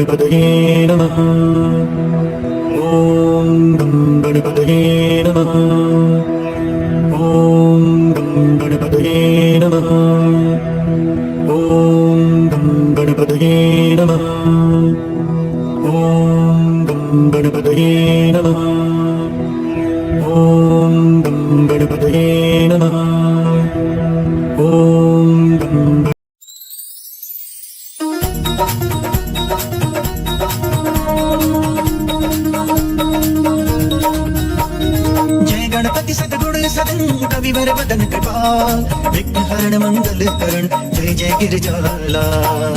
गणपतये नमः ॐ गं गणपतये नमः ॐ गं गणपतये नमः ॐ गं गणपतये नमः ॐ गं गणपतये नमः ॐ गं गणपतये नमः ॐ गं जय गणपति सद्गुण सदन कविवर वदन कृपाल विघ्न हरण मंगल करण जय जय गिरजाला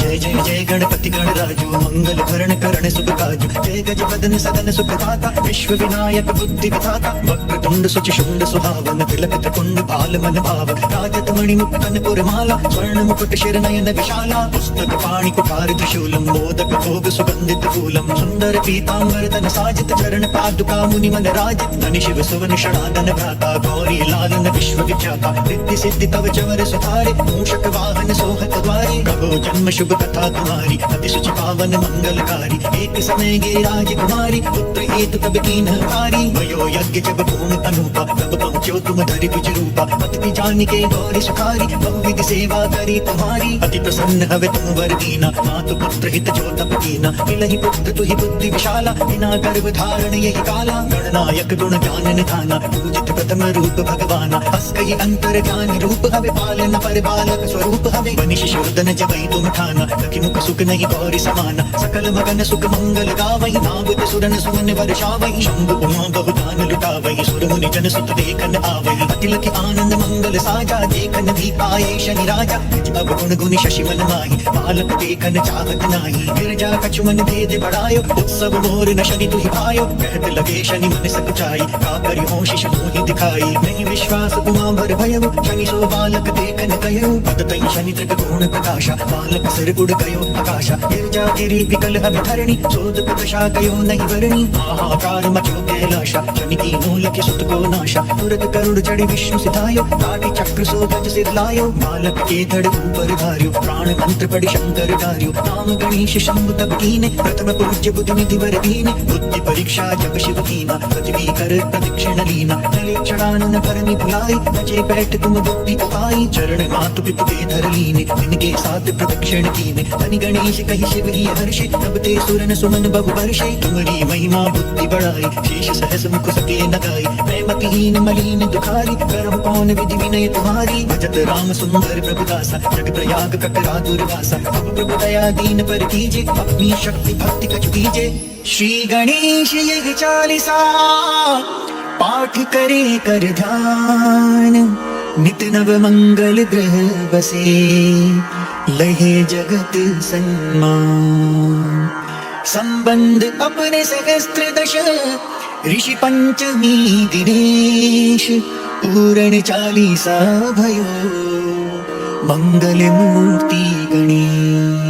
जय जय जय गणपति गणराजो मंगल भरण करण सुख काजु जय गज वदन सदन सुख दाता विश्व विनायक बुद्धि विधाता वक्रतुंड सुच शुंड सुहावन तिलक त्रिपुंड बाल मन भाव राजत मणि मुक्तन पुरमाला स्वर्ण मुकुट शिर नयन विशाला पुस्तक पाणि कुठार त्रिशूलम मोदक भोग सुगंधित फूलम सुंदर पीतांबर तन साजित चरण पादुका मुनि मन राजित धनि शिव सुवन षडानन भ्राता गौरी लालन विश्व विख्याता रिद्धि सिद्धि तव चवर सुधारे मूषक वाहन सोहत द्वारे कहो जन्म शुभ कथा तुम्हारी अति सुचि पावन मंगलकारी एक समय गे राजकुमारी पुत्र हेतु तब कीन भारी भयो यज्ञ जब पूर्ण अनूपा तब पहुँचो तुम धरि तुझ रूपा अति जान के गौरी सुखारी बहुविधि सेवा करी तुम्हारी अति प्रसन्न हवे तुम वर दीना मातु पुत्र हित जो तप कीना मिलहि पुत्र तुहि बुद्धि विशाला बिना गर्भ धारण यही काला गणनायक गुण ज्ञान निधाना पूजित प्रथम रूप भगवाना अस्कहि अंतर ज्ञान रूप हवे पालन पर बालक स्वरूप हवे बनि शिशुर्दन जबई तुम ठाना लखि मुख सुख नहीं गौरी समाना सकल मगन सुख मंगल गावहि नावत सुरन सुमन वर्षावहि शंभु उमा बहुदान लुटावहि सुर मुनि जन सुत देखन आवहि अति लखि आनंद मंगल साजा देखन भी पाए शनि राजा अब गुण गुनि शशि मन माहि बालक देखन चाहत नाही गिरजा कछु मन भेद बढ़ायो उत्सव मोर न शनि तुहि भायो कहत लगे शनि मन सकुचाई का करि हो शिश मोहि दिखाई नहीं विश्वास उमा भर भयो शनि सो बालक देखन गयो पततै शनि त्रिक गुण प्रकाशा बालक सिर उड़ गयो आकाशा गिरजा गिरि विकल हवि धरणी सोद दशा गयो नहीं वरणी हाहाकार मचो कैलाशा शनि तीनों लखे सुत को नाशा तुरत करुण चढ़ी विष्णु सिधायो काटी चक्र सो गज सिर लायो बालक के धड़ ऊपर धार्यो प्राण मंत्र पढ़ि शंकर गार्यो नाम गणेश शंभु तब कीने प्रथम पूज्य बुद्धि निधि वर दीने बुद्धि परीक्षा जब शिव कीना पृथ्वी कर प्रदक्षिण लीना चले क्षणानन भरनी भुलाई नचे बैठ तुम बुद्धि पाई चरण मातु पितु के धर लीने इनके साथ प्रदक्षिण कीने धनि गणेश कहि शिव ही हर्षे तब ते सुरन सुमन बहु वर्षे तुम्हारी महिमा बुद्धि बढ़ाई शेष सहस मुख सके न गाई मैं मतिहीन मलिन दुखारी करहु कौन विधि विनय तुम्हारी भजत राम सुंदर प्रभु दासा जग प्रयाग ककरा दुर्वासा अब प्रभु दया दीन पर कीजे अपनी शक्ति भक्ति कछु कीजे श्री गणेश यह चालीसा पाठ करे कर ध्यान नित नव मंगल ग्रह बसे लहे जगत सन्मान संबंध अपने सहस्त्र दश ऋषि पंचमी दिनेश पूर्ण चालीसा भयो मंगल मूर्ति गणेश।